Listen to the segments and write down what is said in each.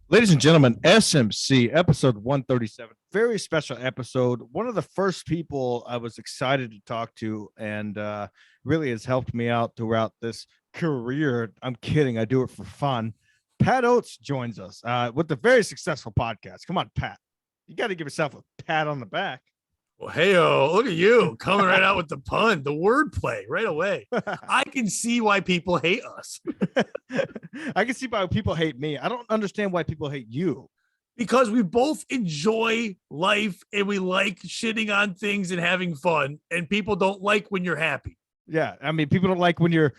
Ladies and gentlemen, SMC episode 137, very special episode. One of the first people I was excited to talk to, and really has helped me out throughout this career. I'm kidding, I do it for fun. Pat Oates joins us with a very successful podcast. Come on, Pat. You got to give yourself a pat on the back. Well, hey-o, look at you coming right out with the pun, the wordplay right away. I can see why people hate us. I can see why people hate me. I don't understand why people hate you. Because we both enjoy life and we like shitting on things and having fun, and people don't like when you're happy. Yeah, I mean, people don't like when you're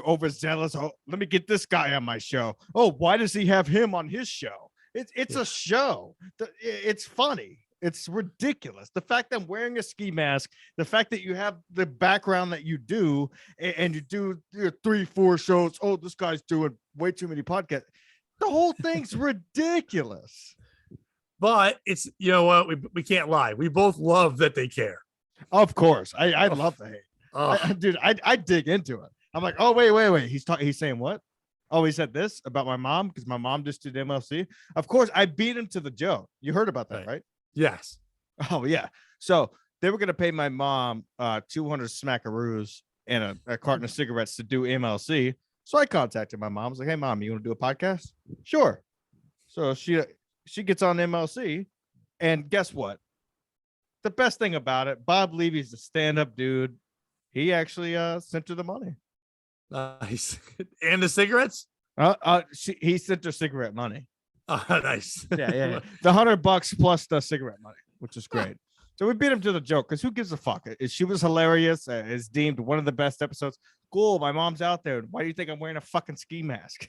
overzealous. Oh, let me get this guy on my show. Oh, why does he have him on his show? It's a show. It's funny. It's ridiculous. The fact that I'm wearing a ski mask, the fact that you have the background that you do, and you do 3-4 shows. Oh, this guy's doing way too many podcasts. The whole thing's ridiculous. But it's, you know what, we can't lie. We both love that they care. Of course, I love the hate. Dude, I dig into it. I'm like, oh wait. He's saying what? Oh, he said this about my mom because my mom just did MLC. Of course, I beat him to the joke. You heard about that, right? Yes. Oh, yeah. So they were going to pay my mom 200 smackaroos and a carton of cigarettes to do MLC. So I contacted my mom. I was like, hey, mom, you want to do a podcast? Sure. So she gets on MLC. And guess what? The best thing about it, Bob Levy's a stand-up dude. He actually sent her the money. Nice. And the cigarettes? He sent her cigarette money. Oh, nice. Yeah. The $100 plus the cigarette money, which is great. So we beat him to the joke because who gives a fuck? She was hilarious. Is deemed one of the best episodes. Cool. My mom's out there. Why do you think I'm wearing a fucking ski mask?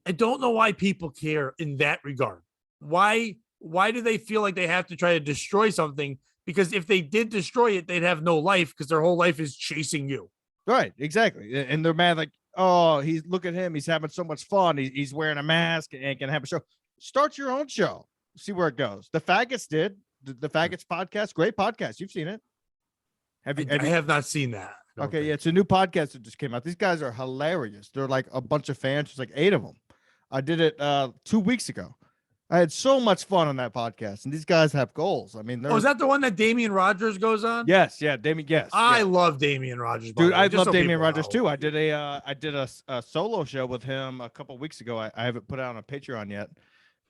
I don't know why people care in that regard. Why do they feel like they have to try to destroy something? Because if they did destroy it, they'd have no life because their whole life is chasing you. Right. Exactly. And they're mad like, oh, look at him. He's having so much fun. He's wearing a mask and can have a show. Start your own show. See where it goes. The Faggots did. The Faggots podcast. Great podcast. You've seen it. I have not seen that. Okay. Yeah. It's a new podcast that just came out. These guys are hilarious. They're like a bunch of fans. There's like 8 of them. I did it 2 weeks ago. I had so much fun on that podcast, and these guys have goals. I mean, is that the one that Damian Rogers goes on? Yes, yeah, Damian. Yes, I love Damian Rogers, dude. I love Damian Rogers too. I did a solo show with him a couple weeks ago. I haven't put it on a Patreon yet,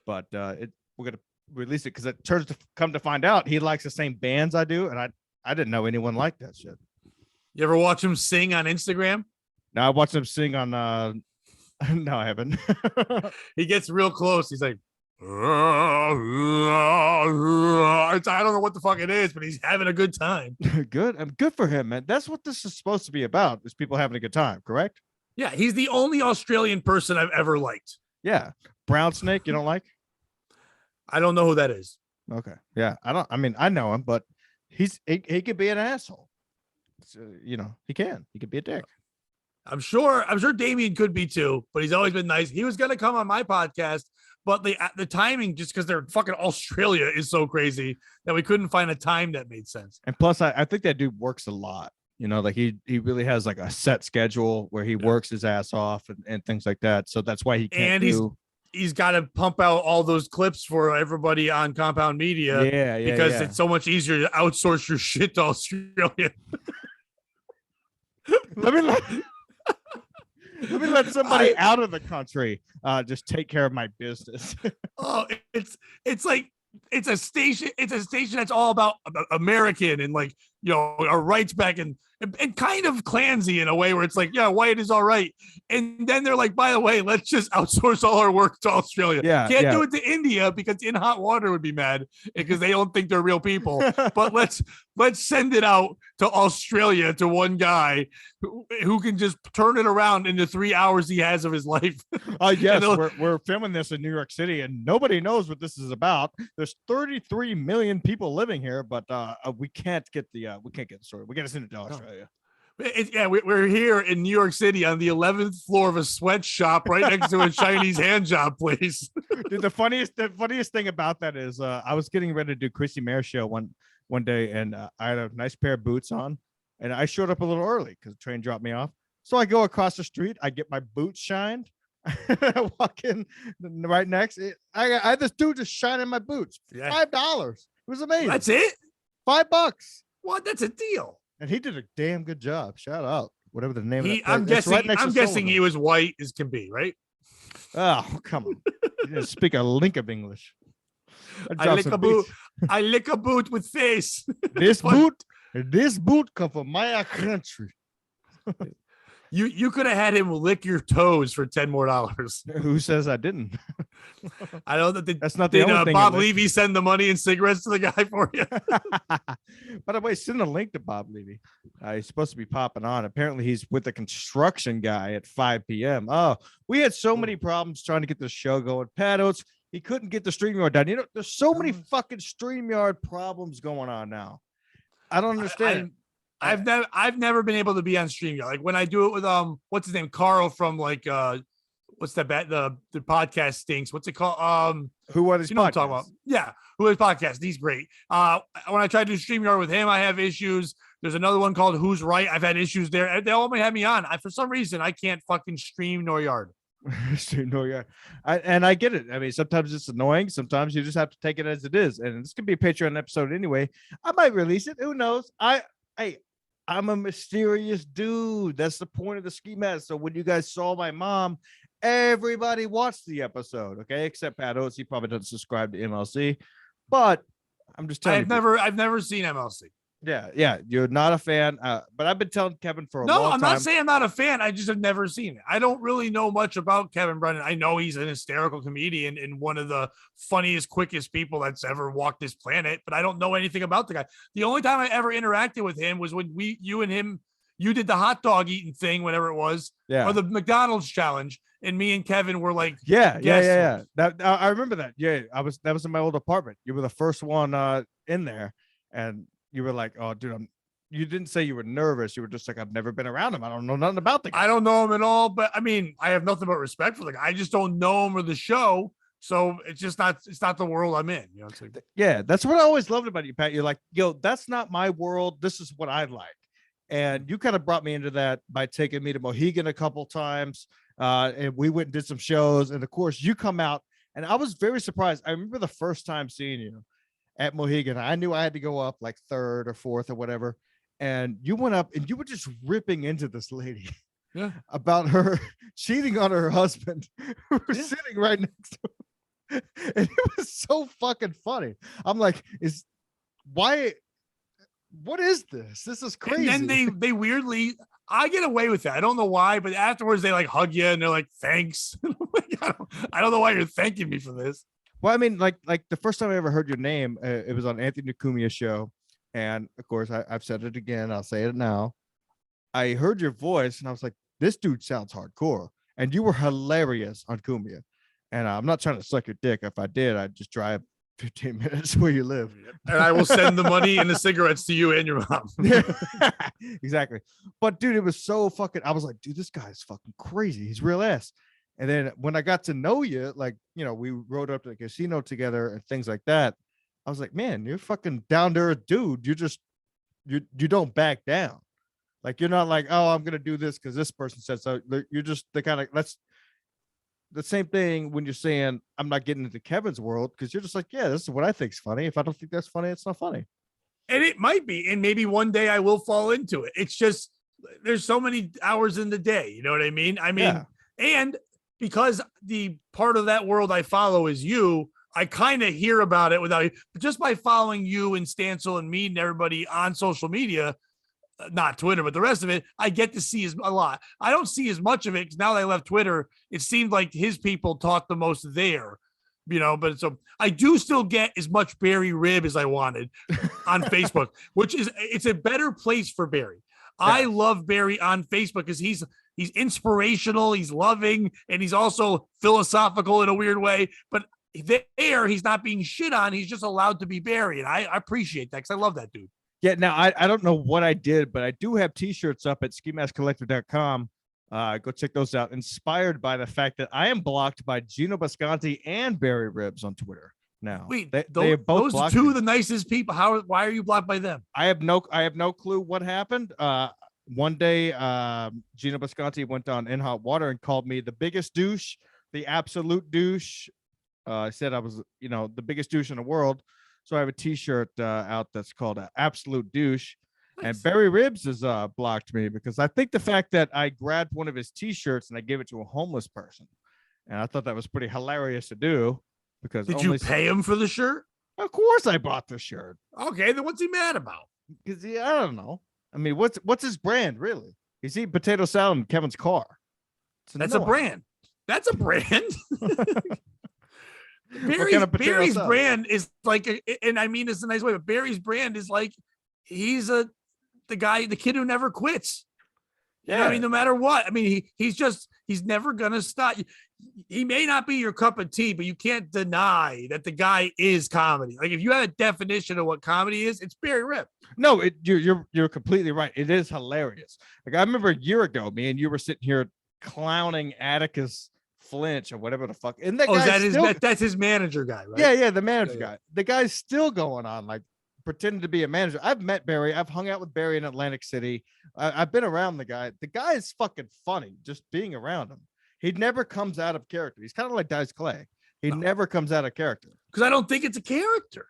but we're gonna release it because it turns to come to find out he likes the same bands I do, and I didn't know anyone liked that shit. You ever watch him sing on Instagram? No, I watched him sing on. No, I haven't. He gets real close. He's like. I don't know what the fuck it is, but he's having a good time. Good. I'm good for him, man. That's what this is supposed to be about, is people having a good time, correct? Yeah, he's the only Australian person I've ever liked. Yeah. Brown Snake, you don't like? I don't know who that is. Okay. Yeah. I know him, but he could be an asshole. So, he could be a dick. I'm sure Damien could be too, but he's always been nice. He was going to come on my podcast, but the timing, just because they're fucking Australia, is so crazy that we couldn't find a time that made sense. And plus, I think that dude works a lot. Like he really has like a set schedule where he works his ass off and things like that. So that's why he can't. And he's got to pump out all those clips for everybody on Compound Media. Yeah, because it's so much easier to outsource your shit to Australia. Let me let somebody out of the country just take care of my business. Oh, it's like it's a station that's all about American and like, our rights back and kind of clansy in a way where it's like, yeah, white is all right. And then they're like, by the way, let's just outsource all our work to Australia. Can't do it to India because In Hot Water would be mad because they don't think they're real people. But let's send it out to Australia to one guy who can just turn it around in the 3 hours he has of his life. Yes, we're filming this in New York City and nobody knows what this is about. There's 33 million people living here, but we can't get the story. We got to send it to Australia. We're here in New York City on the 11th floor of a sweatshop right next to a Chinese hand job place. Dude, the funniest thing about that is I was getting ready to do Chrissy Mare's show one day, and I had a nice pair of boots on, and I showed up a little early because the train dropped me off. So I go across the street, I get my boots shined, I walk in right next. I had this dude just shining my boots. Yeah. $5. It was amazing. That's it. $5. What? That's a deal. And he did a damn good job. Shout out. Whatever the name of that place. I'm guessing. Right next I'm to guessing he Sullivan's. was white as can be, right? Oh, come on. You didn't speak a link of English. I lick a boot. I lick a boot with face. This boot come from my country. You could have had him lick your toes for $10 more. Who says I didn't? I know that. That's not the did only thing. Bob Levy send the money and cigarettes to the guy for you? By the way, send a link to Bob Levy. He's supposed to be popping on. Apparently, he's with a construction guy at 5 p.m. Oh, we had so many problems trying to get the show going. Pat Oates, he couldn't get the StreamYard done. You know, there's so many fucking StreamYard problems going on now. I don't understand. I've never been able to be on StreamYard. Like when I do it with what's his name, Carl from like what's that the podcast stinks. What's it called? Who was his you know what I'm talking about? Yeah, who is podcast? He's great. When I try to do StreamYard with him, I have issues. There's another one called Who's Right. I've had issues there. They all may have me on. For some reason, I can't fucking stream nor yard. I get it. I mean, sometimes it's annoying. Sometimes you just have to take it as it is. And this could be a Patreon episode anyway. I might release it. Who knows? I'm a mysterious dude. That's the point of the ski mask. So when you guys saw my mom, everybody watched the episode, okay? Except Pat Oates. He probably doesn't subscribe to MLC. But I'm just telling you. I've never seen MLC. Yeah. You're not a fan. But I've been telling Kevin for a long time. No, I'm not saying I'm not a fan. I just have never seen it. I don't really know much about Kevin Brennan. I know he's an hysterical comedian and one of the funniest, quickest people that's ever walked this planet, but I don't know anything about the guy. The only time I ever interacted with him was when you did the hot dog eating thing, whatever it was, or the McDonald's challenge. And me and Kevin were like, yeah. That I remember that. Yeah, that was in my old apartment. You were the first one in there, and you were like, "Oh, dude, you didn't say you were nervous. You were just like, I've never been around him. I don't know nothing about the guy. I don't know him at all. But I mean, I have nothing but respect for the guy. I just don't know him or the show. So it's not the world I'm in. You know, it's like, yeah, that's what I always loved about you, Pat. You're like, yo, that's not my world. This is what I like. And you kind of brought me into that by taking me to Mohegan a couple times. And we went and did some shows. And of course, you come out, and I was very surprised. I remember the first time seeing you at Mohegan. I knew I had to go up like third or fourth or whatever. And you went up and you were just ripping into this lady about her cheating on her husband who was sitting right next to him. And it was so fucking funny. I'm like, what is this? This is crazy. And then they weirdly, I get away with it. I don't know why, but afterwards they like hug you and they're like, thanks. I don't know why you're thanking me for this. Well, I mean, like the first time I ever heard your name, it was on Anthony Nakumia's show. And of course, I've said it again. I'll say it now. I heard your voice and I was like, this dude sounds hardcore. And you were hilarious on Kumia. And I'm not trying to suck your dick. If I did, I'd just drive 15 minutes where you live. And I will send the money and the cigarettes to you and your mom. Exactly. But dude, it was so fucking, I was like, dude, this guy's fucking crazy. He's real ass. And then when I got to know you, like, you know, we rode up to the casino together and things like that. I was like, man, you're fucking down there, dude. You don't back down. Like, you're not like, oh, I'm going to do this because this person said so. You're just the kind of, the same thing when you're saying, I'm not getting into Kevin's world, because you're just like, yeah, this is what I think's funny. If I don't think that's funny, it's not funny. And it might be. And maybe one day I will fall into it. It's just, there's so many hours in the day. You know what I mean? And because the part of that world I follow is you, I kind of hear about it without you, but just by following you and Stancil and meeting everybody on social media, not Twitter, but the rest of it, I get to see a lot. I don't see as much of it because now that I left Twitter, it seemed like his people talk the most there, you know, but so I do still get as much Barry Rib as I wanted on Facebook, it's a better place for Barry. Yeah. I love Barry on Facebook because he's inspirational, he's loving, and he's also philosophical in a weird way, but there he's not being shit on. He's just allowed to be Barry. And I appreciate that because I love that dude. Yeah. Now I don't know what I did, but I do have t-shirts up at skimaskcollector.com. Go check those out. Inspired by the fact that I am blocked by Gino Bisconti and Barry Ribs on Twitter. Now, wait, they are both two of the nicest people. Why are you blocked by them? I have no clue what happened. one day, Gino Bisconti went on In Hot Water and called me the biggest douche, the absolute douche. I said I was, the biggest douche in the world. So I have a T-shirt out that's called Absolute Douche. Nice. And Barry Ribs has blocked me because I think the fact that I grabbed one of his T-shirts and I gave it to a homeless person, and I thought that was pretty hilarious to do. Because did you pay him for the shirt? Of course, I bought the shirt. Okay, then what's he mad about? Because I don't know. I mean, what's his brand really? He's eating potato salad in Kevin's car. That's a brand. That's a brand. Barry's brand is like, and I mean this in a nice way, but Barry's brand is like he's the kid who never quits. Yeah, you know I mean, no matter what. I mean, he's never gonna stop. He may not be your cup of tea, but you can't deny that the guy is comedy. Like if you had a definition of what comedy is, it's Barry Rip. No, you're completely right. It is hilarious. Like I remember a year ago, me and you were sitting here clowning Atticus Flinch or whatever the fuck. And that's his manager guy, right? Yeah, the manager guy. The guy's still going on like pretending to be a manager. I've met Barry. I've hung out with Barry in Atlantic City. I've been around the guy. The guy is fucking funny just being around him. He never comes out of character. He's kind of like Dice Clay. He never comes out of character. Because I don't think it's a character.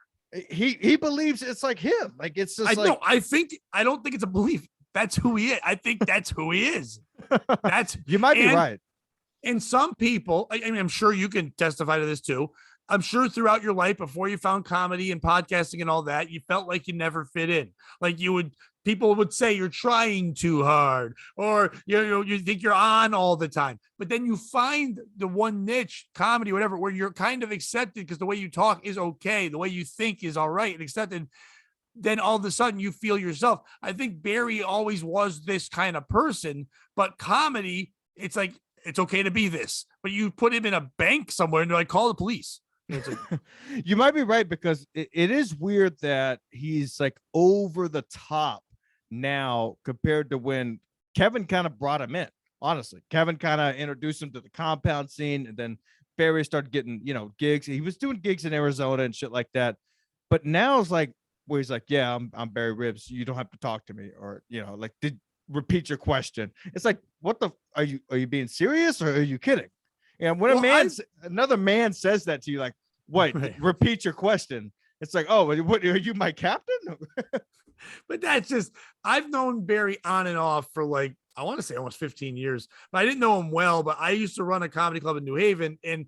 He believes it's like him. Like it's just I don't think it's a belief. That's who he is. I think that's who he is. You might be right. And some people, I mean, I'm sure you can testify to this too. I'm sure throughout your life, before you found comedy and podcasting and all that, you felt like you never fit in. Like people would say you're trying too hard, or you think you're on all the time. But then you find the one niche, comedy, whatever, where you're kind of accepted because the way you talk is okay, the way you think is all right and accepted. Then all of a sudden you feel yourself. I think Barry always was this kind of person, but comedy, it's like, it's okay to be this, but you put him in a bank somewhere and they're like, call the police. Like, you might be right, because it is weird that he's like over the top now compared to when Kevin kind of brought him in. Honestly, Kevin kind of introduced him to the compound scene, and then Barry started getting, gigs. He was doing gigs in Arizona and shit like that. But now it's like where he's like, yeah, I'm Barry Ribs. You don't have to talk to me, or, like, repeat your question. It's like, what the are you being serious, or are you kidding? And when another man says that to you, like, wait, right, repeat your question. It's like, oh, what are you, my captain? But that's just, I've known Barry on and off for like, I want to say almost 15 years, but I didn't know him well. But I used to run a comedy club in New Haven, and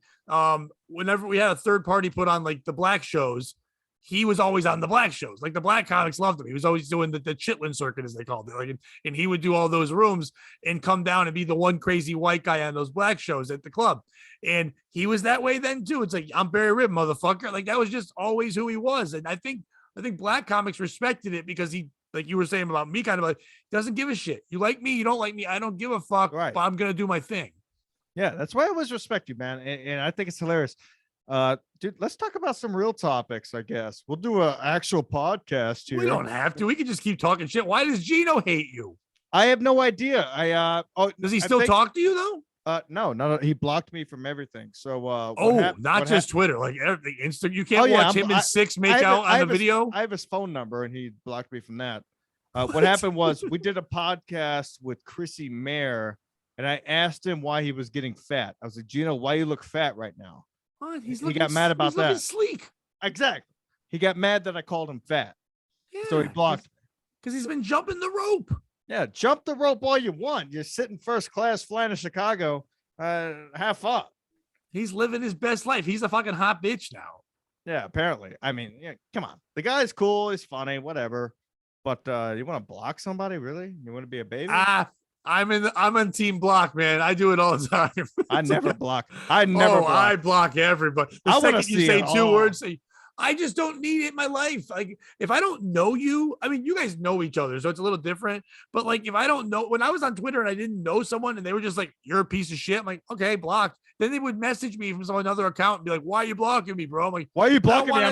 whenever we had a third party put on like the black shows, he was always on the black shows. Like the black comics loved him. He was always doing the Chitlin circuit, as they called it. Like, and he would do all those rooms and come down and be the one crazy white guy on those black shows at the club. And he was that way then too. It's like, I'm Barry Rib, motherfucker. Like that was just always who he was. And I think black comics respected it because he, like you were saying about me, kind of like, doesn't give a shit. You like me, you don't like me. I don't give a fuck, right, but I'm going to do my thing. Yeah, that's why I always respect you, man. And I think it's hilarious. Dude, let's talk about some real topics, I guess. We'll do an actual podcast here. We don't have to. We can just keep talking shit. Why does Gino hate you? I have no idea. Does he still talk to you though? No, he blocked me from everything. So not just Twitter, like everything. Insta, you can't watch him and Six make out on the video. I have his phone number, and he blocked me from that. What happened was we did a podcast with Chrissy Mayer, and I asked him why he was getting fat. I was like, Gino, why you look fat right now? What? He got mad about that. He's sleek. Exactly. He got mad that I called him fat. Yeah, so he blocked me. Because he's been jumping the rope. Yeah, jump the rope all you want. You're sitting first class flying to Chicago. Have fun. He's living his best life. He's a fucking hot bitch now. Yeah, apparently. I mean, yeah, come on. The guy's cool. He's funny, whatever. But you want to block somebody, really? You want to be a baby? I'm on team block, man. I do it all the time. I never block. I block everybody. The second you say two words, I just don't need it in my life. Like if I don't know you, I mean, you guys know each other, so it's a little different. But like if I don't know, when I was on Twitter and I didn't know someone and they were just like, you're a piece of shit, I'm like, okay, blocked. Then they would message me from some another account and be like, why are you blocking me, bro? I'm like, why are you blocking me?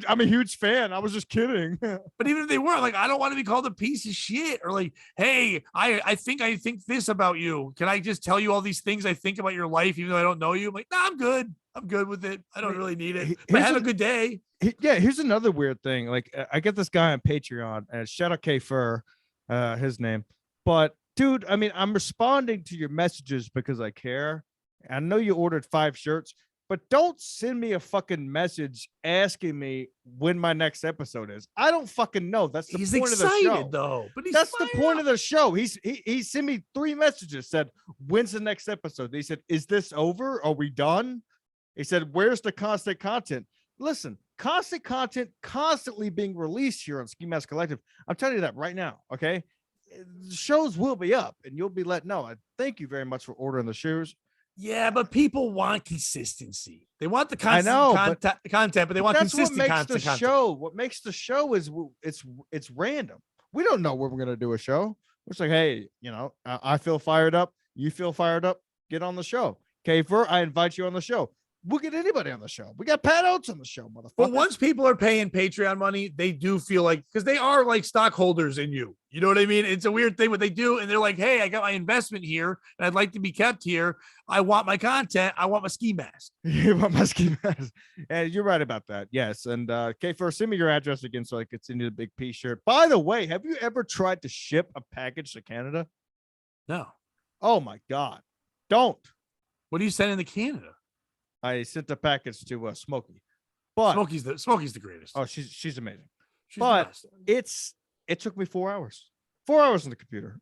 I'm a huge fan. I was just kidding. But even if they were, like, I don't want to be called a piece of shit, or like, hey, I think this about you. Can I just tell you all these things I think about your life, even though I don't know you? I'm like, nah, I'm good. I'm good with it. I don't really need it. But have a good day. Here's another weird thing. Like I get this guy on Patreon, and Shadow K Fur, his name. But dude, I mean, I'm responding to your messages because I care. I know you ordered 5 shirts, but don't send me a fucking message asking me when my next episode is. I don't fucking know. That's the He's point of the show. excited though, but That's the point of the show. He sent me 3 messages, said, when's the next episode? He said, is this over? Are we done? He said, where's the constant content? Listen, constant content constantly being released here on Ski Mask Collective. I'm telling you that right now. Okay. Shows will be up and you'll be let know. Thank you very much for ordering the shoes. Yeah, but people want consistency. They want the I know, content, but they want that's what consistent makes the content. show. What makes the show is it's random. We don't know when we're gonna do a show. It's like, hey, you know, I feel fired up. You feel fired up. Get on the show. Kafer, I invite you on the show. We'll get anybody on the show. We got Pat Oates on the show, motherfucker. But once people are paying Patreon money, they do feel like, because they are like stockholders in you. You know what I mean? It's a weird thing what they do. And they're like, hey, I got my investment here and I'd like to be kept here. I want my content. I want my ski mask. You want my ski mask. And you're right about that. Yes. And Kafer, send me your address again so I could send you the big P shirt. By the way, have you ever tried to ship a package to Canada? No. Oh my God. Don't. What are you sending to Canada? I sent the package to Smokey, but Smokey's the greatest. Oh, she's amazing. She's But it took me 4 hours. 4 hours on the computer.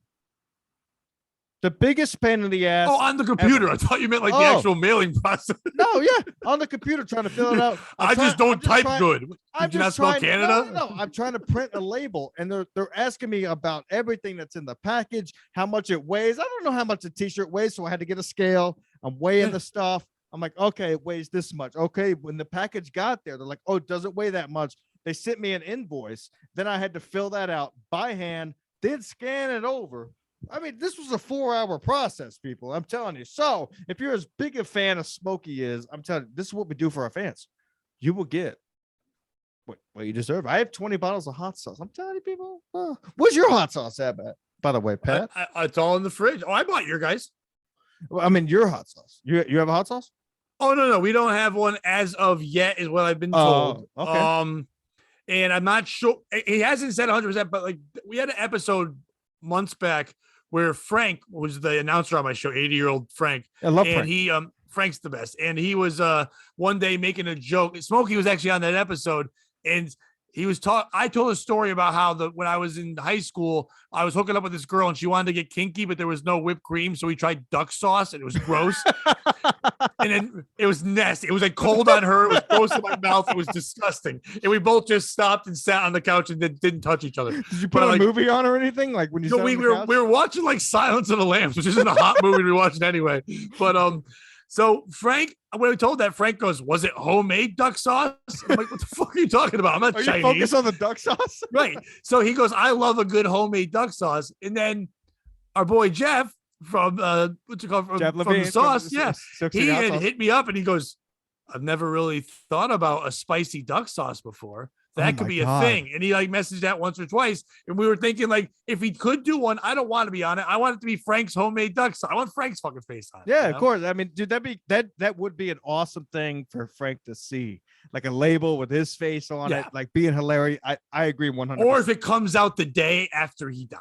The biggest pain in the ass. Oh, on the computer. Ever. I thought you meant like the actual mailing process. No, yeah, on the computer trying to fill it out. I just don't type good. I'm Did you not spell Canada? No, I'm trying to print a label, and they're asking me about everything that's in the package, how much it weighs. I don't know how much a t-shirt weighs, so I had to get a scale. I'm weighing the stuff. I'm like, okay, it weighs this much. Okay, when the package got there, they're like, oh, it doesn't weigh that much. They sent me an invoice. Then I had to fill that out by hand, then scan it over. I mean, this was a 4-hour process, people. I'm telling you. So if you're as big a fan of Smokey is, I'm telling you, this is what we do for our fans. You will get what you deserve. I have 20 bottles of hot sauce. I'm telling you, people. What's your hot sauce at, by the way, Pat? It's all in the fridge. Oh, I bought your guys. Well, I mean, your hot sauce. You have a hot sauce? Oh, no. We don't have one as of yet, is what I've been told. Okay. And I'm not sure. He hasn't said 100%, but like we had an episode months back where Frank was the announcer on my show, 80-year-old Frank. I love and Frank. Frank's the best. And he was one day making a joke. Smokey was actually on that episode, and he was I told a story about how when I was in high school, I was hooking up with this girl and she wanted to get kinky, but there was no whipped cream. So we tried duck sauce and it was gross. And then it was nasty. It was like cold on her. It was gross in my mouth. It was disgusting. And we both just stopped and sat on the couch and didn't touch each other. Did you put a movie on or anything? Like when you we were watching like Silence of the Lambs, which isn't a hot movie to be watching anyway. But so Frank, when we told that, Frank goes, was it homemade duck sauce? I'm like, what the fuck are you talking about? I'm not Chinese. You focus on the duck sauce? Right. So he goes, I love a good homemade duck sauce. And then our boy Jeff from what's it called? From the sauce. Yeah. He had hit me up and he goes, I've never really thought about a spicy duck sauce before. That could be a thing. And he like messaged that once or twice. And we were thinking like, if he could do one, I don't want to be on it. I want it to be Frank's homemade duck sauce. I want Frank's fucking face on it. Yeah, of course. I mean, dude, that would be an awesome thing for Frank to see. Like a label with his face on it, like being hilarious. I agree 100%. Or if it comes out the day after he dies.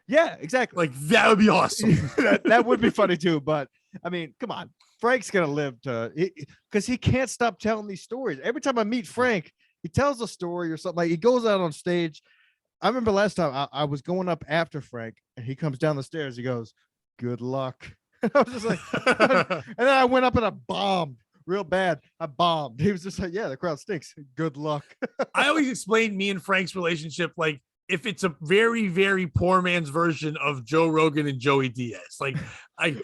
Yeah, exactly. Like that would be awesome. that would be funny too. But I mean, come on. Frank's going to live because he can't stop telling these stories. Every time I meet Frank, he tells a story or something. Like he goes out on stage. I remember last time I was going up after Frank and he comes down the stairs. He goes, good luck. I was just like, and then I went up and I bombed real bad. I bombed. He was just like, yeah, the crowd stinks. Good luck. I always explain me and Frank's relationship like if it's a very, very poor man's version of Joe Rogan and Joey Diaz. Like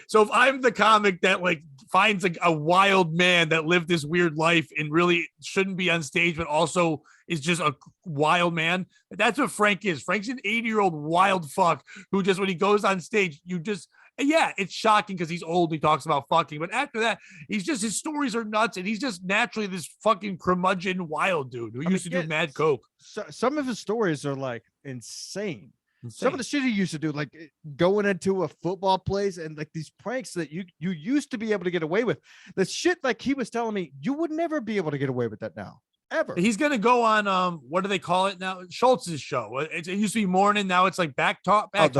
so if I'm the comic that like finds like a wild man that lived this weird life and really shouldn't be on stage, but also is just a wild man. That's what Frank is. Frank's an 80-year-old wild fuck who just, when he goes on stage, it's shocking because he's old and he talks about fucking. But after that, his stories are nuts. And he's just naturally this fucking curmudgeon wild dude who used to do mad coke. So, some of his stories are like insane. Some of the shit he used to do, like going into a football place and like these pranks that you used to be able to get away with. The shit like he was telling me, you would never be able to get away with that now. ever. He's gonna go on what do they call it now? Schultz's show. It used to be morning, now it's like back talk. Right?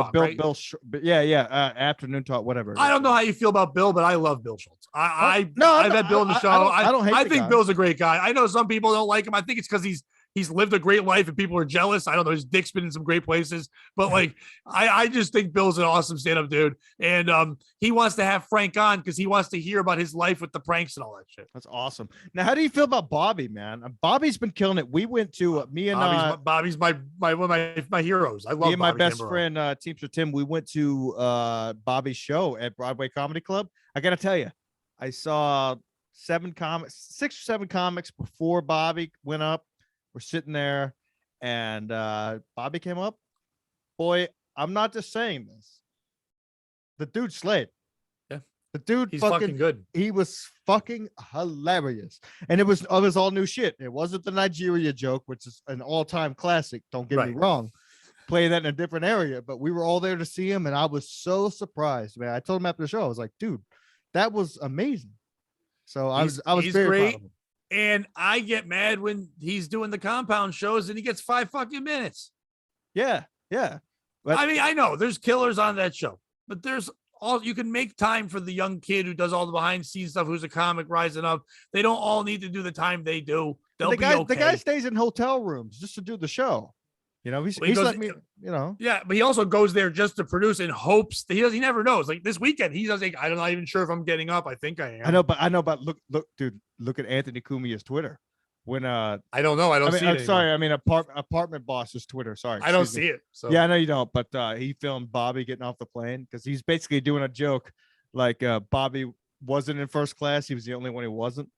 Afternoon talk, whatever. I don't know how you feel about Bill, but I love Bill Schultz. I've had Bill on the show. I don't hate I the think guy. Bill's a great guy. I know some people don't like him. I think it's because he's lived a great life and people are jealous. I don't know. His dick's been in some great places, but like, I just think Bill's an awesome stand-up dude. And he wants to have Frank on because he wants to hear about his life with the pranks and all that shit. That's awesome. Now, how do you feel about Bobby, man? Bobby's been killing it. We went to Bobby's my one of my heroes. I love me and my Bobby best Gambrell. friend, Teamster Tim. We went to Bobby's show at Broadway Comedy Club. I got to tell you, I saw 6 or 7 comics before Bobby went up. We're sitting there and Bobby came up. Boy, I'm not just saying this. The dude slayed. Yeah. The dude, he's fucking good. He was fucking hilarious. And it was all new shit. It wasn't the Nigeria joke, which is an all-time classic. Don't get me wrong. Play that in a different area, but we were all there to see him. And I was so surprised, man. I told him after the show, I was like, dude, that was amazing. So I was very great. proud of him. And I get mad when he's doing the compound shows and he gets 5 fucking minutes. Yeah. Yeah. But I mean, I know there's killers on that show, but there's you can make time for the young kid who does all the behind scenes stuff, who's a comic rising up. They don't all need to do the time they do. They'll be okay. The guy stays in hotel rooms just to do the show. You know, he's let me, you know. Yeah, but he also goes there just to produce in hopes that he never knows. Like this weekend, he does like, I'm not even sure if I'm getting up. I think I am. I know, but look, dude, look at Anthony Cumia's Twitter. When I don't know. I'm sorry. I mean, apartment boss's Twitter. Sorry. I don't see it. So yeah, I know you don't, but he filmed Bobby getting off the plane because he's basically doing a joke like Bobby wasn't in first class. He was the only one who wasn't.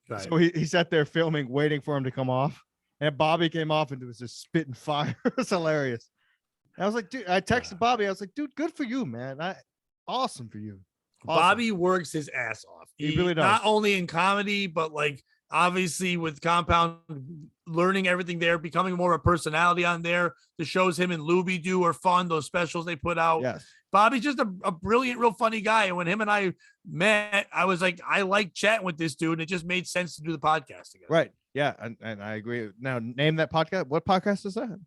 Right. So he sat there filming, waiting for him to come off. And Bobby came off and it was just spitting fire. It was hilarious. And I was like, dude, I texted Bobby. I was like, dude, good for you, man. Awesome for you. Awesome. Bobby works his ass off. He really does. Not only in comedy, but like obviously with Compound, learning everything there, becoming more of a personality on there. The shows him and Luby do are fun. Those specials they put out. Yes. Bobby's just a brilliant, real funny guy. And when him and I met, I was like, I like chatting with this dude. And it just made sense to do the podcast together. Right. Yeah. And I agree. Now name that podcast. What podcast is that?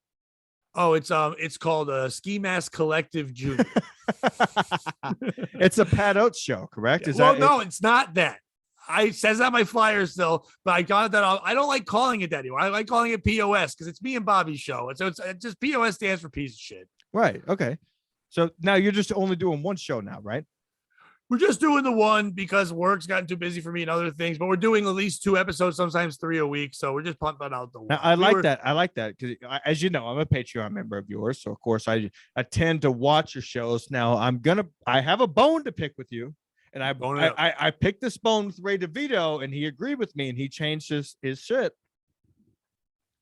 Oh, it's called Ski Mask Collective Junior. It's a Pat Oates show, correct? No, it's not that. It says on my flyer still, but I got that. I don't like calling it that anymore. I like calling it POS because it's me and Bobby's show. And so it's just POS stands for piece of shit. Right. Okay. So now you're just only doing one show now, right? We're just doing the one because work's gotten too busy for me and other things, but we're doing at least 2 episodes, sometimes 3 a week. So we're just pumping out the one. Now, I like that because, as you know, I'm a Patreon member of yours. So, of course, I tend to watch your shows. Now, I have a bone to pick with you. And I picked this bone with Ray DeVito, and he agreed with me, and he changed his shit.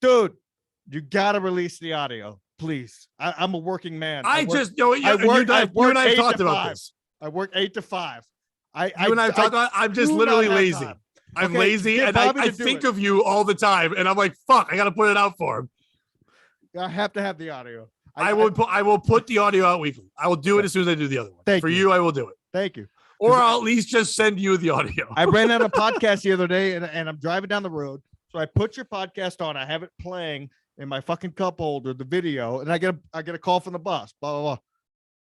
Dude, you got to release the audio, please. I'm a working man. You and I have talked about this. I work 8 to 5. I'm just literally lazy. I'm lazy, and I think of you all the time, and I'm like, fuck, I got to put it out for him. I have to have the audio. I will put the audio out weekly. I will do it as soon as I do the other one. For you, I will do it. Thank you. Or I'll at least just send you the audio. I ran out of podcast the other day, and I'm driving down the road. So I put your podcast on. I have it playing in my fucking cup holder, the video, and I get a call from the boss. Blah blah blah.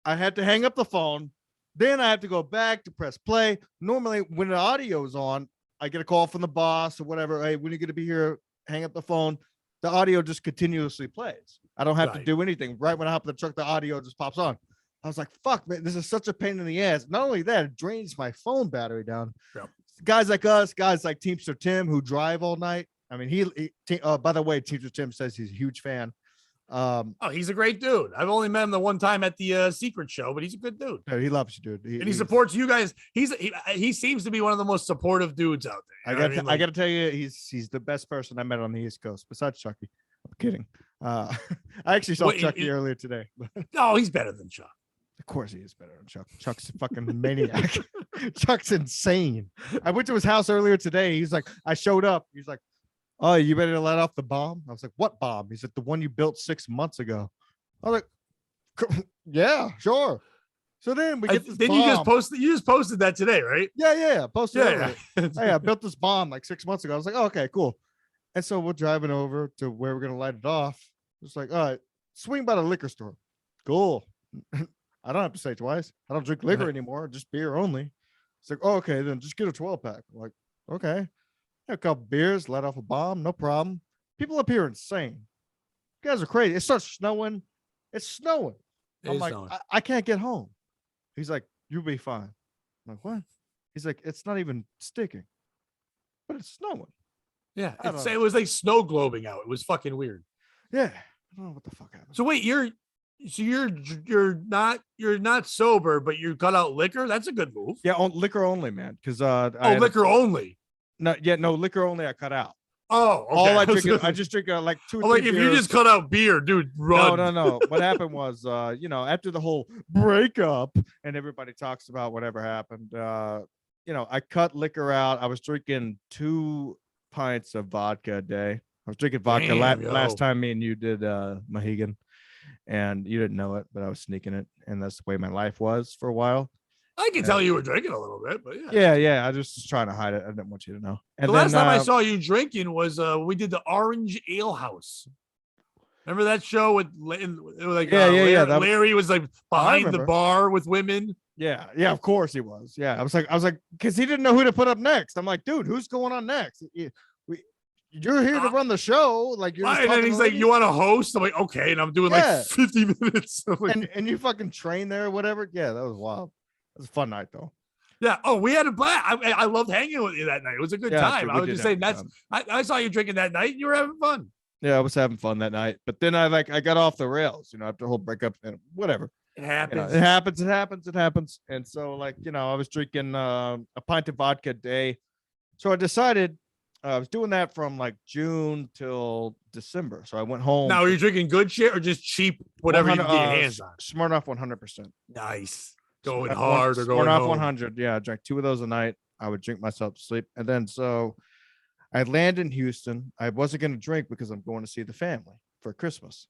I had to hang up the phone. Then I have to go back to press play. Normally, when the audio is on, I get a call from the boss or whatever. Hey, when are you going to be here? Hang up the phone. The audio just continuously plays. I don't have to do anything. Right when I hop in the truck, the audio just pops on. I was like, fuck, man, this is such a pain in the ass. Not only that, it drains my phone battery down. Yep. Guys like us, guys like Teamster Tim who drive all night. I mean, by the way, Teamster Tim says he's a huge fan. He's a great dude. I've only met him the one time at the Secret Show, but he's a good dude. Yeah, he loves you, dude. He supports you guys. He seems to be one of the most supportive dudes out there. I got to tell you, he's the best person I met on the East Coast besides Chucky. I'm kidding. I actually saw Chucky earlier today. No, he's better than Chuck. Of course he is better than Chuck. Chuck's a fucking maniac. Chuck's insane. I went to his house earlier today. He's like, I showed up. He's like, oh, you ready to let off the bomb? I was like, what bomb? He's like, the one you built 6 months ago. I was like, yeah, sure. So then we get this bomb. You just posted that today, right? Yeah. Posted it. Hey, I built this bomb like 6 months ago. I was like, oh, okay, cool. And so we're driving over to where we're gonna light it off. It's like, all right, swing by the liquor store. Cool. I don't have to say twice. I don't drink liquor anymore, just beer only. It's like, oh, okay, then just get a 12-pack. I'm like, okay. A couple beers, let off a bomb, no problem. People up here are insane. You guys are crazy. It starts snowing. It's snowing. I'm like, I can't get home. He's like, you'll be fine. I'm like, what? He's like, it's not even sticking, but it's snowing. Yeah, it was like snow globing out. It was fucking weird. Yeah, I don't know what the fuck happened. So wait, you're not sober, but you cut out liquor. That's a good move. Yeah, liquor only, man. Because liquor only. No, liquor only. I cut out. Oh, okay. All I just drink like 2 or 3 like beers. if you just cut out beer, dude, run. No. What happened was, after the whole breakup and everybody talks about whatever happened, I cut liquor out. I was drinking 2 pints of vodka a day. I was drinking vodka last time me and you did Mohegan, and you didn't know it, but I was sneaking it, and that's the way my life was for a while. I can tell you were drinking a little bit, but yeah. Yeah. I just was trying to hide it. I didn't want you to know. And the last time I saw you drinking was we did the Orange Ale House. Remember that show with Larry was like behind the bar with women. Yeah, of course he was. Yeah, I was like, because he didn't know who to put up next. I'm like, dude, who's going on next? You're here to run the show. Like, you're and then he's like, you want to host? I'm like, okay, and I'm doing like 50 minutes. Like, and you fucking train there or whatever. Yeah, that was wild. It was a fun night though. Yeah. Oh, we had a blast. I loved hanging with you that night. It was a good time. I was just saying I saw you drinking that night and you were having fun. Yeah, I was having fun that night. But then I got off the rails, after the whole breakup and whatever. It happens. It happens. And so I was drinking a pint of vodka a day. So I decided I was doing that from like June till December. So I went home. Now, are you drinking good shit or just cheap, whatever you can get your hands on? Smirnoff 100%. Nice. Going hard or going Smirnoff home. 100. Yeah, I drank 2 of those a night. I would drink myself to sleep. And then so I land in Houston. I wasn't going to drink because I'm going to see the family for Christmas.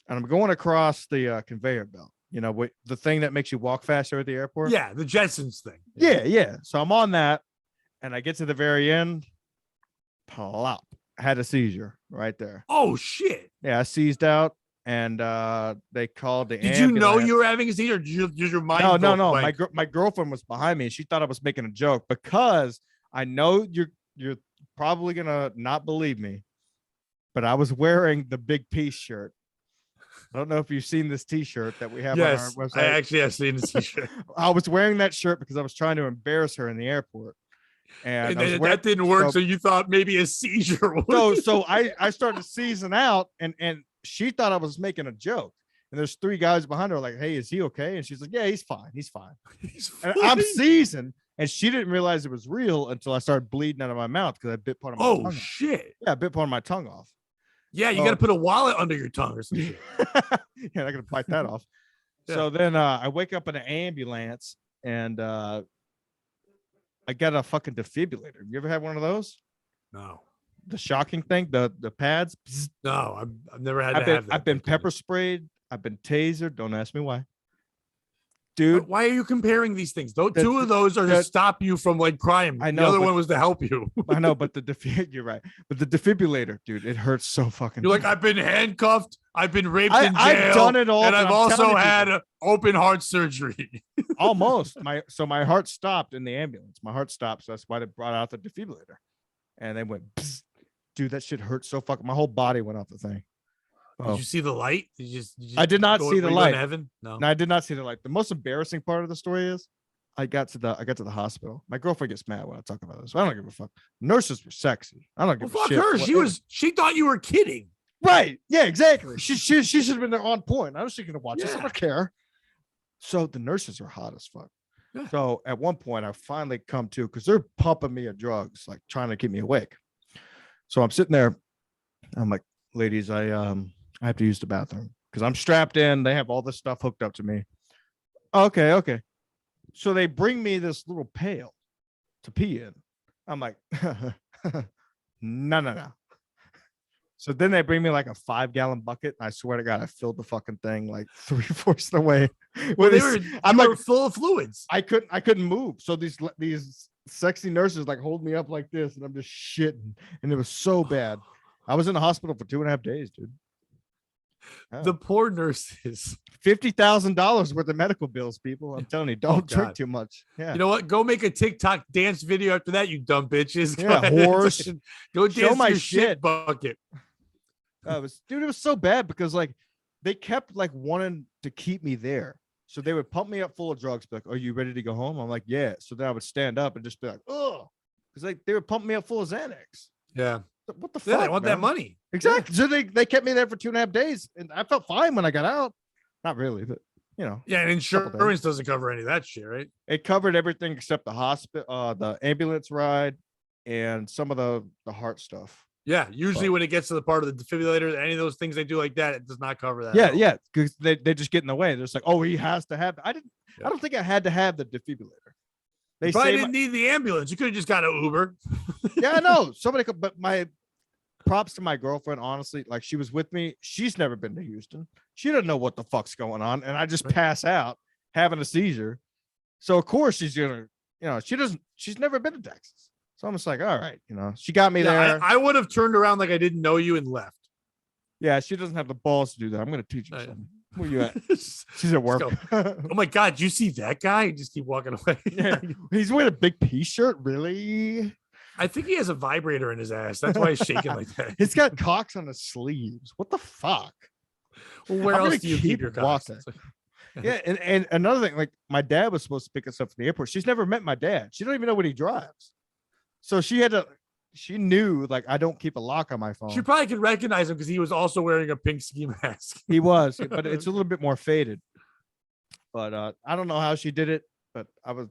And I'm going across the conveyor belt. The thing that makes you walk faster at the airport? Yeah, the Jetsons thing. Yeah. So I'm on that. And I get to the very end. Plop. I had a seizure right there. Oh, shit. Yeah, I seized out. And they called the ambulance. Did you know you were having a seizure? Or did your mind? No. My girlfriend was behind me. And she thought I was making a joke because I know you're probably gonna not believe me, but I was wearing the Big Piece shirt. I don't know if you've seen this T-shirt that we have on our website. I actually have seen this T-shirt. I was wearing that shirt because I was trying to embarrass her in the airport, and that didn't work. So you thought maybe a seizure. So I started seizing out, and she thought I was making a joke. And there's 3 guys behind her like, hey, is he okay? And she's like, yeah, he's fine. He's fine. And I'm seizing. And she didn't realize it was real until I started bleeding out of my mouth because I bit part of my tongue. Oh, shit. Yeah, I bit part of my tongue off. Yeah, you got to put a wallet under your tongue or something. Yeah, I'm not going to bite that off. Yeah. So then I wake up in an ambulance and I got a fucking defibrillator. You ever had one of those? No. The shocking thing, the pads? No, I've never had to have that. I've been pepper sprayed. I've been tasered. Don't ask me why. Dude, why are you comparing these things? 2 of those are to stop you from like crying. I know. The other one was to help you. I know, but you're right. But the defibrillator, dude, it hurts so fucking. You're like, I've been handcuffed. I've been raped in jail. I've done it all, and I've also had open heart surgery. Almost. My heart stopped in the ambulance. My heart stopped, so that's why they brought out the defibrillator. And they went, dude, that shit hurts so fucking. My whole body went off the thing. Did you see the light? Did you just I did not see the light. Heaven? No, I did not see the light. The most embarrassing part of the story is I got to the hospital. My girlfriend gets mad when I talk about this. I don't give a fuck. Nurses were sexy. I don't give a shit. Fuck her. She thought you were kidding. Right. Yeah, exactly. She should have been there on point. I was thinking to watch this. I don't care. So the nurses are hot as fuck. Yeah. So at one point I finally come to because they're pumping me of drugs, like trying to keep me awake. So I'm sitting there. I'm like, ladies, I have to use the bathroom because I'm strapped in. They have all this stuff hooked up to me. Okay. So they bring me this little pail to pee in. I'm like, no. So then they bring me like a 5-gallon bucket. I swear to God, I filled the fucking thing like 3/4 of the way. I'm like full of fluids. I couldn't move. So these sexy nurses like hold me up like this, and I'm just shitting, and it was so bad. I was in the hospital for 2.5 days, dude. The poor nurses. $50,000 worth of medical bills, people. I'm telling you, don't drink too much. Yeah. You know what? Go make a TikTok dance video after that, you dumb bitches. Yeah, horse. Go dance Show my your shit bucket. It was so bad because like they kept like wanting to keep me there. So they would pump me up full of drugs, be like, "Are you ready to go home?" I'm like, "Yeah." So then I would stand up and just be like, "Oh," because like they would pump me up full of Xanax. Yeah. What the fuck? Yeah, they want man? that money. Exactly. Yeah. So they kept me there for 2.5 days, and I felt fine when I got out. Not really, but you know. Yeah, and insurance doesn't cover any of that shit, right? It covered everything except the hospital, the ambulance ride, and some of the heart stuff. Yeah, usually when it gets to the part of the defibrillator, any of those things they do like that, it does not cover that. Yeah, because they just get in the way. They're just like, oh, he has to have. I don't think I had to have the defibrillator. They probably didn't need the ambulance. You could have just got an Uber. Yeah, I know. Somebody could, but my props to my girlfriend, honestly, like she was with me. She's never been to Houston. She doesn't know what the fuck's going on. And I just pass out having a seizure. So of course she's gonna, she's never been to Texas. So I'm just like, all right, she got me there. I would have turned around like I didn't know you and left. Yeah, she doesn't have the balls to do that. I'm gonna teach her something. Where you at? She's at work. Oh my God, you see that guy? Just keep walking away. Yeah. He's wearing a big P shirt, really? I think he has a vibrator in his ass. That's why he's shaking like that. He's got cocks on his sleeves. What the fuck? Well, where else do you keep your cocks? Yeah, and another thing, like my dad was supposed to pick us up from the airport. She's never met my dad. She don't even know what he drives. So she knew like I don't keep a lock on my phone. She probably could recognize him because he was also wearing a pink ski mask. He was, but it's a little bit more faded. But I don't know how she did it, but I was,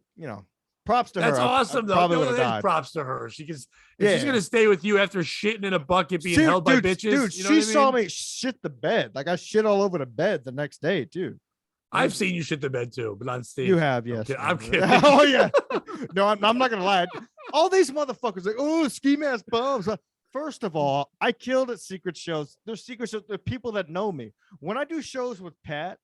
props to her. That's awesome, though. Probably No, died. Props to her. She's gonna stay with you after shitting in a bucket, being held by bitches. Dude, she saw me shit the bed. Like I shit all over the bed the next day, too. I've seen you shit the bed too, but on stage. You have, yes. I'm kidding. Oh yeah. No, I'm not gonna lie. All these motherfuckers like, oh, ski mask bums. First of all, I killed at secret shows. There's secret shows. There are people that know me. When I do shows with Pat,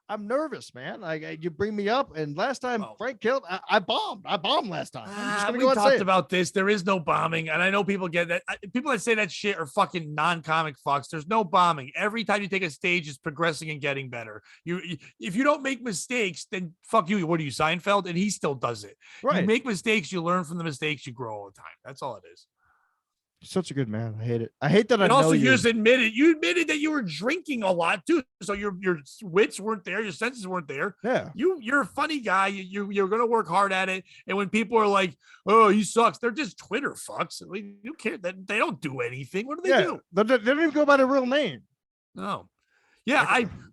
I'm nervous, man. Like you bring me up, and last time Frank killed, I bombed. I bombed last time. We talked about this. There is no bombing, and I know people get that. People that say that shit are fucking non-comic fucks. There's no bombing. Every time you take a stage, it's progressing and getting better. If you don't make mistakes, then fuck you. What are you, Seinfeld? And he still does it. Right. You make mistakes, you learn from the mistakes, you grow all the time. That's all it is. Such a good man. I hate it. I hate that. And also, you just admitted that you were drinking a lot too. So your wits weren't there, your senses weren't there. Yeah. You're a funny guy. You're gonna work hard at it. And when people are like, "Oh, he sucks," they're just Twitter fucks. Like, you can't. They don't do anything. What do they do? They don't even go by their real name. No. Yeah,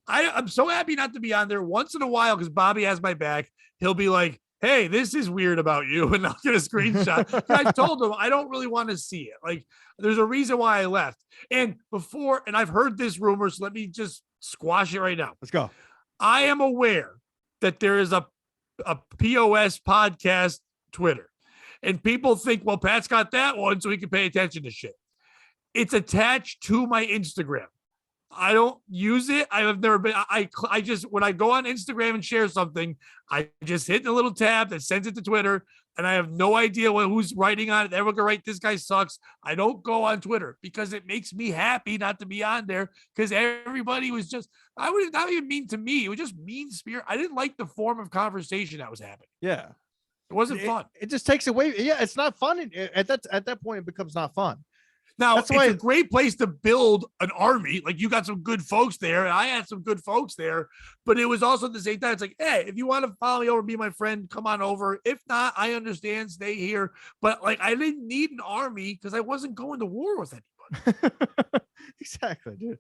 I'm so happy not to be on there once in a while because Bobby has my back. He'll be like, hey, this is weird about you. And I'll get a screenshot. I told him I don't really want to see it. Like, there's a reason why I left. And I've heard this rumor, so let me just squash it right now. Let's go. I am aware that there is a POS podcast Twitter. And people think, well, Pat's got that one, so he can pay attention to shit. It's attached to my Instagram. I don't use it. I have never been. I just, when I go on Instagram and share something, I just hit the little tab that sends it to Twitter, and I have no idea who's writing on it. Everyone can write, this guy sucks. I don't go on Twitter because it makes me happy not to be on there because everybody was just, I would not even mean to me. It was just mean spirit. I didn't like the form of conversation that was happening. Yeah. It wasn't fun. It just takes away. Yeah, it's not fun. At that point, it becomes not fun. Now, it's a great place to build an army. Like, you got some good folks there, and I had some good folks there. But it was also at the same time, it's like, hey, if you want to follow me over, be my friend, come on over. If not, I understand, stay here. But like, I didn't need an army because I wasn't going to war with anybody. Exactly, dude.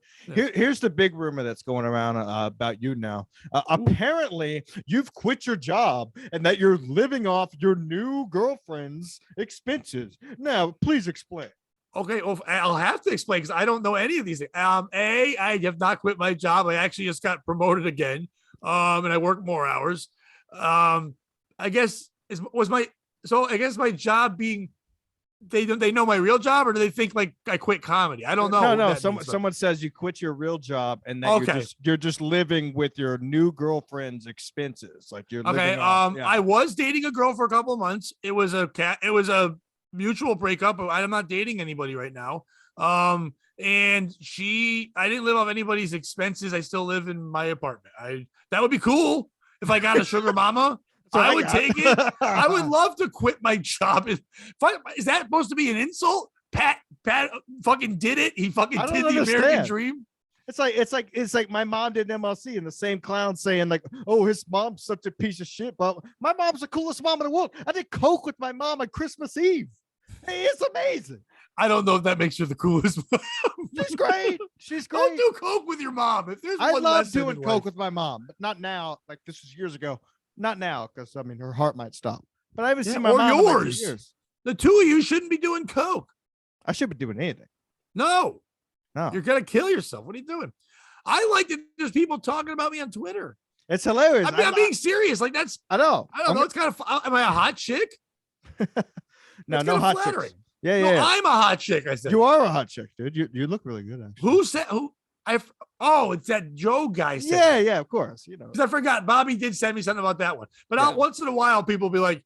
Here's the big rumor that's going around about you now. Apparently, you've quit your job and that you're living off your new girlfriend's expenses. Now, please explain. Okay, well, I'll have to explain because I don't know any of these things. I have not quit my job. I actually just got promoted again, and I work more hours. I guess my job being they know my real job, or do they think like I quit comedy? I don't know. No. Someone says you quit your real job and that you're just living with your new girlfriend's expenses. Like you're okay. living off, yeah. I was dating a girl for a couple of months. It was a mutual breakup, but I'm not dating anybody right now. And I didn't live off anybody's expenses. I still live in my apartment. That would be cool if I got a sugar mama. I would take it. I would love to quit my job. Is that supposed to be an insult? Pat fucking did it. He fucking did the American dream. It's like my mom did MLC and the same clown saying like, oh, his mom's such a piece of shit. But my mom's the coolest mom in the world. I did coke with my mom on Christmas Eve. Hey, it's amazing. I don't know if that makes her the coolest mom. She's great. She's great. Don't do coke with your mom. If there's I one love doing coke with my mom, but not now. Like this was years ago. Not now, because I mean her heart might stop. But I haven't seen my mom in like 2 years. The two of you shouldn't be doing coke. I should be doing anything. No, you're gonna kill yourself. What are you doing? I like that there's people talking about me on Twitter. It's hilarious. I'm being serious. Like that's. I know. I don't know. It's kind of. Am I a hot chick? No hot chicks. Yeah. I'm a hot chick. I said you are a hot chick, dude. You look really good. Actually. Who said who? It's that Joe guy. Yeah, of course. You know, because I forgot. Bobby did send me something about that one. But once in a while, people will be like,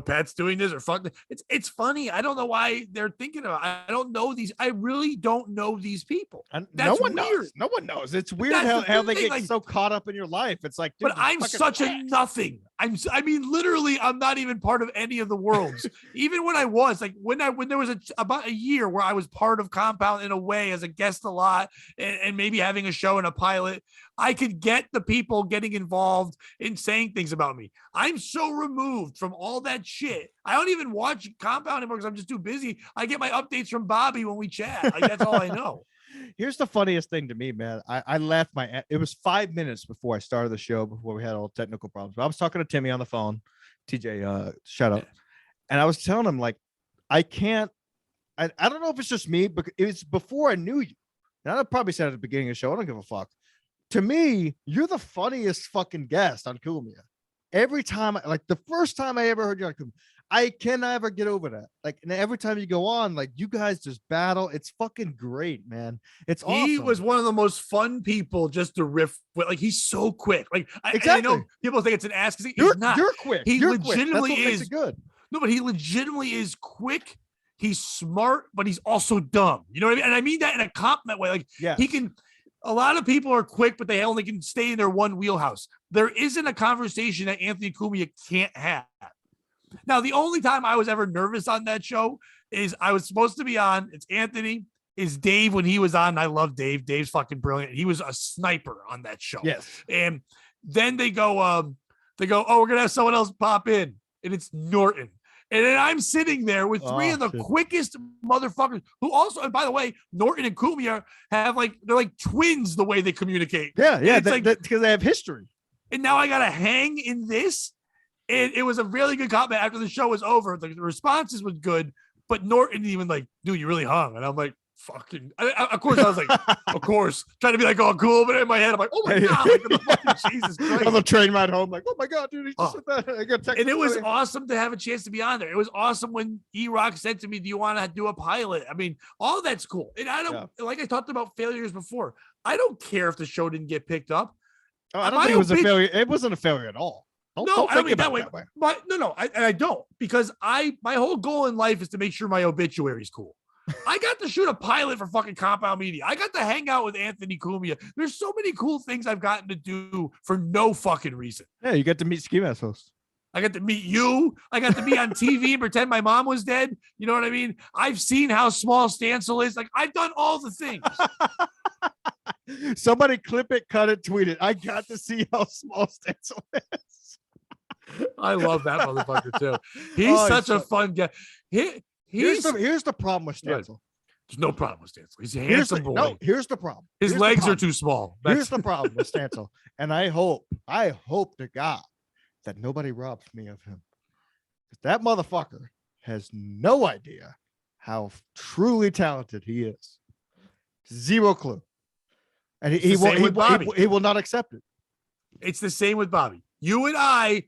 Pat's doing this or fuck. It's funny. I don't know why they're thinking about it. I don't know these. I really don't know these people. And no one knows. No one knows. It's weird how they get so caught up in your life. It's like, dude, but I'm such a nothing. I mean, literally, I'm not even part of any of the worlds. Even when I was like, when there was about a year where I was part of Compound in a way as a guest a lot and maybe having a show and a pilot, I could get the people getting involved in saying things about me. I'm so removed from all that shit. I don't even watch Compound anymore because I'm just too busy. I get my updates from Bobby when we chat. Like that's all I know. Here's the funniest thing to me, man. I left it was 5 minutes before I started the show, before we had all technical problems. But I was talking to Timmy on the phone, TJ, shout out. And I was telling him like, I don't know if it's just me, but it was before I knew you. And I probably said at the beginning of the show, I don't give a fuck. To me, you're the funniest fucking guest on Kumia. Every time, like the first time I ever heard you on Kumia, I can never get over that. Like, and every time you go on, like you guys just battle. It's fucking great, man. It's awesome. He was one of the most fun people just to riff with. Like he's so quick. Like exactly. I know people think it's an ass because he's not. You're quick. He legitimately is good. No, but he legitimately is quick. He's smart, but he's also dumb. You know what I mean? And I mean that in a compliment way. Like he can. A lot of people are quick, but they only can stay in their one wheelhouse. There isn't a conversation that Anthony Cumia can't have. Now, the only time I was ever nervous on that show is I was supposed to be on. It's Anthony. Is Dave when he was on? I love Dave. Dave's fucking brilliant. He was a sniper on that show. Yes. And then they go, oh, we're gonna have someone else pop in, and it's Norton. And then I'm sitting there with three of the quickest motherfuckers who also, and by the way, Norton and Cumia they're like twins the way they communicate. Yeah, because they have history. And now I gotta hang in this. And it was a really good comment after the show was over. The responses was good, but Norton even like, dude, you really hung. And I'm like, fucking, of course I was like, of course, trying to be like, oh, cool. But in my head, I'm like, oh my God, like, Jesus Christ. On the train ride home, like, oh my God, dude, he just said that. And it was awesome to have a chance to be on there. It was awesome when E-Rock said to me, do you want to do a pilot? I mean, all that's cool. And I don't, like I talked about failures before. I don't care if the show didn't get picked up. Oh, I don't think it was a failure. It wasn't a failure at all. No, I don't mean that way. But no, I don't, because my whole goal in life is to make sure my obituary is cool. I got to shoot a pilot for fucking Compound Media. I got to hang out with Anthony Cumia. There's so many cool things I've gotten to do for no fucking reason. Yeah, you get to meet Ski Mask hosts. I got to meet you. I got to be on TV and pretend my mom was dead. You know what I mean? I've seen how small Stancil is. Like, I've done all the things. Somebody clip it, cut it, tweet it. I got to see how small Stancil is. I love that motherfucker too. He's such a fun guy. Here's the problem with Stancil. There's no problem with Stancil. He's a handsome boy. No, here's the problem. His legs are too small. Here's the problem with Stancil. And I hope to God that nobody robs me of him. That motherfucker has no idea how truly talented he is. Zero clue. And he will not accept it. It's the same with Bobby. You and I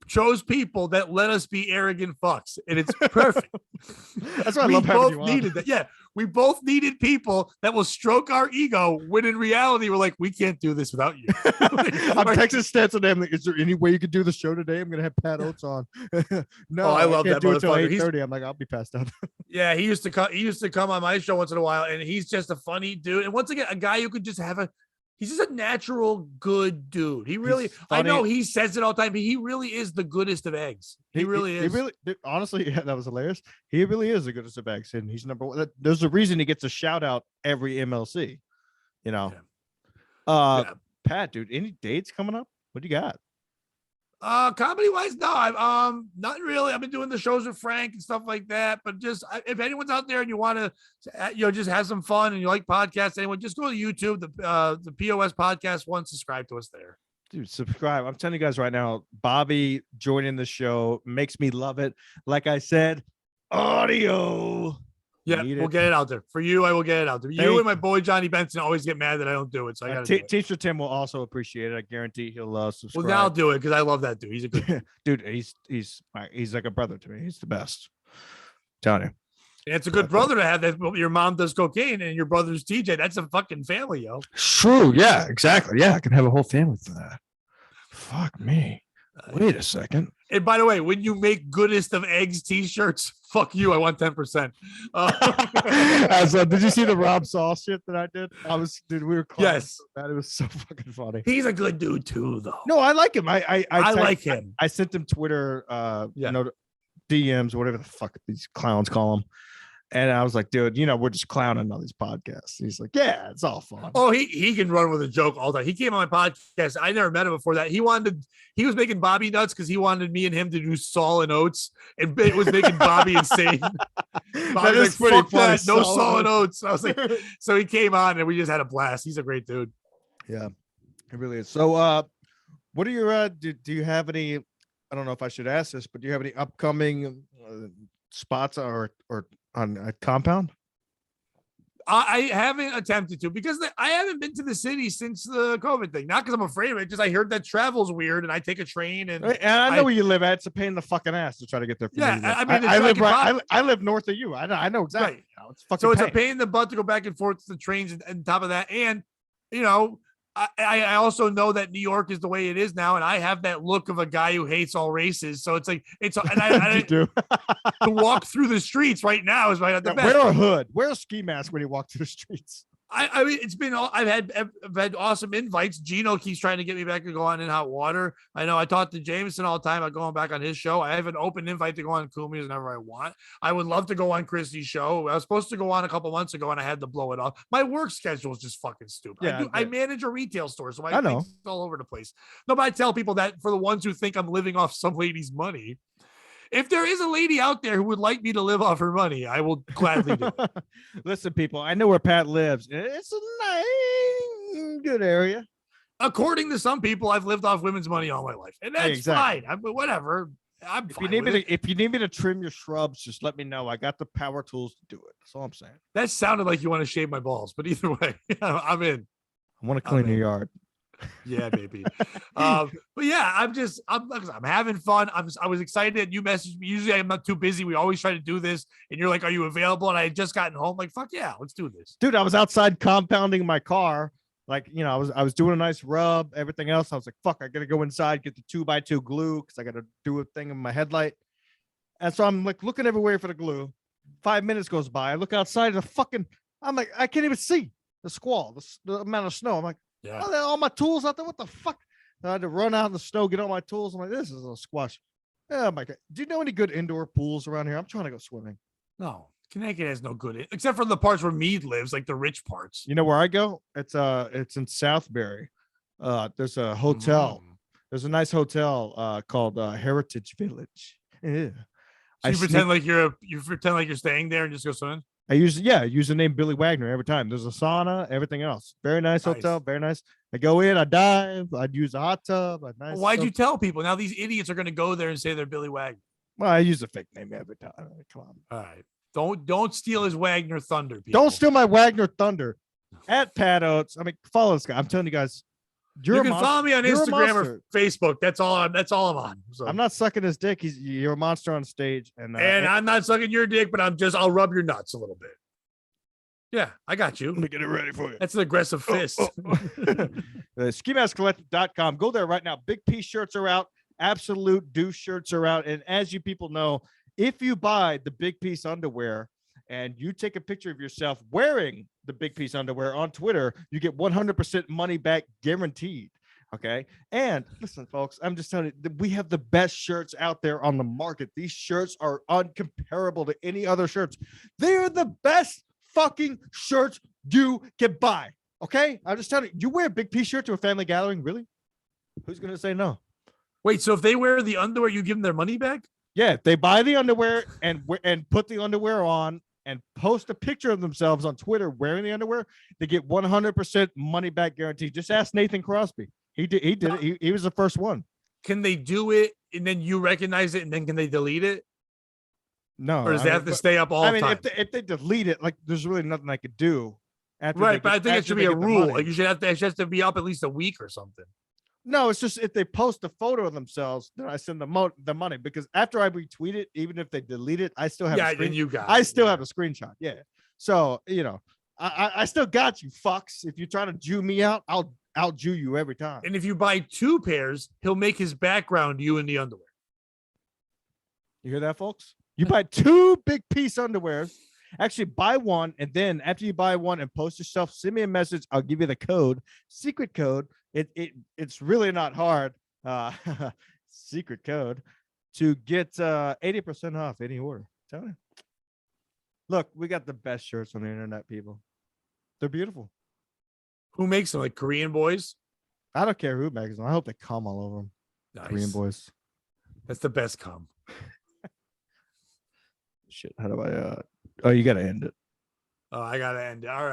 chose people that let us be arrogant fucks, and it's perfect. That's why I We love having both you on. needed that. Yeah, we both needed people that will stroke our ego when in reality we're like, we can't do this without you. I'm texting Stan today. I'm like, is there any way you could do the show today? I'm gonna have Pat Oates on. No, Oh, I love can't that do it till motherfucker. 8:30. I'm like, I'll be passed out. Yeah, he used to come. He used to come on my show once in a while, and he's just a funny dude. And once again, a guy who could just have a. He's just a natural good dude. He really. I know he says it all the time, but he really is the goodest of eggs. He really is. He really, honestly, yeah, that was hilarious. He really is the goodest of eggs, and he's number one. There's a reason he gets a shout out every MLC. You know. Yeah. Pat, dude, any dates coming up? What do you got? Comedy wise, no, I've not really. I've been doing the shows with Frank and stuff like that. But just if anyone's out there and you want to, just have some fun and you like podcasts, anyone, just go to YouTube, the POS podcast one, subscribe to us there. Dude, subscribe. I'm telling you guys right now, Bobby joining the show makes me love it. Like I said, audio. Yeah, we'll get it out there. For you, I will get it out there. You and my boy Johnny Benson always get mad that I don't do it. So I got to Teacher Tim will also appreciate it. I guarantee he'll subscribe. Well, now I'll do it because I love that dude. He's a good dude. He's like a brother to me. He's the best. I'm telling you. It's a good brother to have that. Your mom does cocaine and your brother's TJ. That's a fucking family, yo. True. Yeah, exactly. Yeah, I can have a whole family for that. Fuck me. Wait a second. And by the way, when you make goodest of eggs t-shirts, fuck you. I want 10%. Did you see the Rob Saul shit that I did? We were close. Yes. It was so fucking funny. He's a good dude too, though. No, I like him. I like him. I sent him Twitter, DMs, whatever the fuck these clowns call them. And I was like, dude, we're just clowning on these podcasts. He's like, yeah, it's all fun. Oh, he can run with a joke all the time. He came on my podcast. I never met him before that. He was making Bobby nuts because he wanted me and him to do Saul and Oates, and it was making Bobby insane. Bobby's like, fuck that, no Saul and Oates. I was like, so he came on and we just had a blast. He's a great dude. Yeah, it really is. So, what are your, do you have any, I don't know if I should ask this, but do you have any upcoming spots or on a compound? I haven't attempted to because I haven't been to the city since the COVID thing. Not because I'm afraid of it, just I heard that travel's weird and I take a train and I know where you live at. It's a pain in the fucking ass to try to get there. I live north of you. I know exactly. Right. It's fucking so it's a pain in the butt to go back and forth to the trains and top of that. And I also know that New York is the way it is now, and I have that look of a guy who hates all races. So it's like I do. To walk through the streets right now is right at the best. Wear a hood, wear a ski mask when you walk through the streets. I mean, it's been I've had awesome invites. Gino keeps trying to get me back to go on In Hot Water. I know I talk to Jameson all the time about going back on his show. I have an open invite to go on Kumi's whenever I want. I would love to go on Christie's show. I was supposed to go on a couple months ago and I had to blow it off. My work schedule is just fucking stupid. Yeah, I manage a retail store, so I know it's all over the place. No, but I tell people that for the ones who think I'm living off some lady's money. If there is a lady out there who would like me to live off her money, I will gladly do it. Listen, people, I know where Pat lives. It's a nice, good area. According to some people, I've lived off women's money all my life, and that's fine. Whatever. If you need me to trim your shrubs, just let me know. I got the power tools to do it. That's all I'm saying. That sounded like you want to shave my balls, but either way, I'm in. I want to clean your yard. Yeah, baby. But yeah, I'm having fun. I was excited. You messaged me. Usually I'm not too busy. We always try to do this. And you're like, are you available? And I had just gotten home. Like, fuck yeah, let's do this. Dude, I was outside compounding my car. Like, I was doing a nice rub, everything else. I was like, fuck, I got to go inside, get the 2x2 glue because I got to do a thing in my headlight. And so I'm like looking everywhere for the glue. 5 minutes goes by. I look outside and I'm like, I can't even see the squall, the amount of snow. I'm like, yeah. Oh, all my tools out there. What the fuck? I had to run out in the snow, get all my tools. I'm like, this is a squash. Oh my God. Do you know any good indoor pools around here? I'm trying to go swimming. No, Connecticut has no good, except for the parts where Meade lives, like the rich parts. You know where I go? It's in Southbury. There's a hotel. There's a nice hotel called Heritage Village. Yeah. So you pretend like you're staying there and just go swimming? I use the name Billy Wagner every time. There's a sauna, everything else. Very nice hotel, very nice. I go in, I dive, I'd use a hot tub. Why'd you tell people? Now these idiots are going to go there and say they're Billy Wagner. Well, I use a fake name every time. Come on. All right. Don't steal his Wagner thunder, people. Don't steal my Wagner thunder. At Pat Oates. I mean, follow this guy. I'm telling you guys, You can follow me on You're a Instagram or monster. Facebook. That's all I'm on. So. I'm not sucking his dick. You're a monster on stage, and I'm not sucking your dick, but I'll rub your nuts a little bit. Yeah, I got you. Let me get it ready for you. That's an aggressive fist. SkiMaskCollective.com. Go there right now. Big P shirts are out. Absolute douche shirts are out. And as you people know, if you buy the Big Piece underwear and you take a picture of yourself wearing the Big Piece underwear on Twitter, you get 100% money back guaranteed. Okay. And listen, folks, I'm just telling you, we have the best shirts out there on the market. These shirts are uncomparable to any other shirts. They're the best fucking shirts you can buy. Okay. I'm just telling you, you wear a Big P shirt to a family gathering. Really? Who's going to say no? Wait, so if they wear the underwear, you give them their money back? Yeah. They buy the underwear and put the underwear on and post a picture of themselves on Twitter wearing the underwear. They get 100% money back guarantee. Just ask Nathan Crosby. He did it. He was the first one. Can they do it and then you recognize it and then can they delete it? No. Or does they have to stay up all the time? If they delete it, like there's really nothing I could do. Right, but I think it should be a rule. Like it has to be up at least a week or something. No, it's just if they post a photo of themselves, then I send them the money, because after I retweet it, even if they delete it, I still have have a screenshot. Yeah. So, I still got you, fucks. If you're trying to Jew me out, I'll Jew you every time. And if you buy 2 pairs, he'll make his background you in the underwear. You hear that, folks? You buy 2 Big Piece underwears. Actually, buy one, and then after you buy one and post yourself, send me a message. I'll give you the code, secret code. It's really not hard. Secret code to get 80% off any order. Tell me. Look, we got the best shirts on the internet, people. They're beautiful. Who makes them? Like Korean boys? I don't care who makes them. I hope they come all over them. Nice. Korean boys. That's the best cum. Shit. How do I? Oh, you gotta end it. Oh, I gotta end it. All right.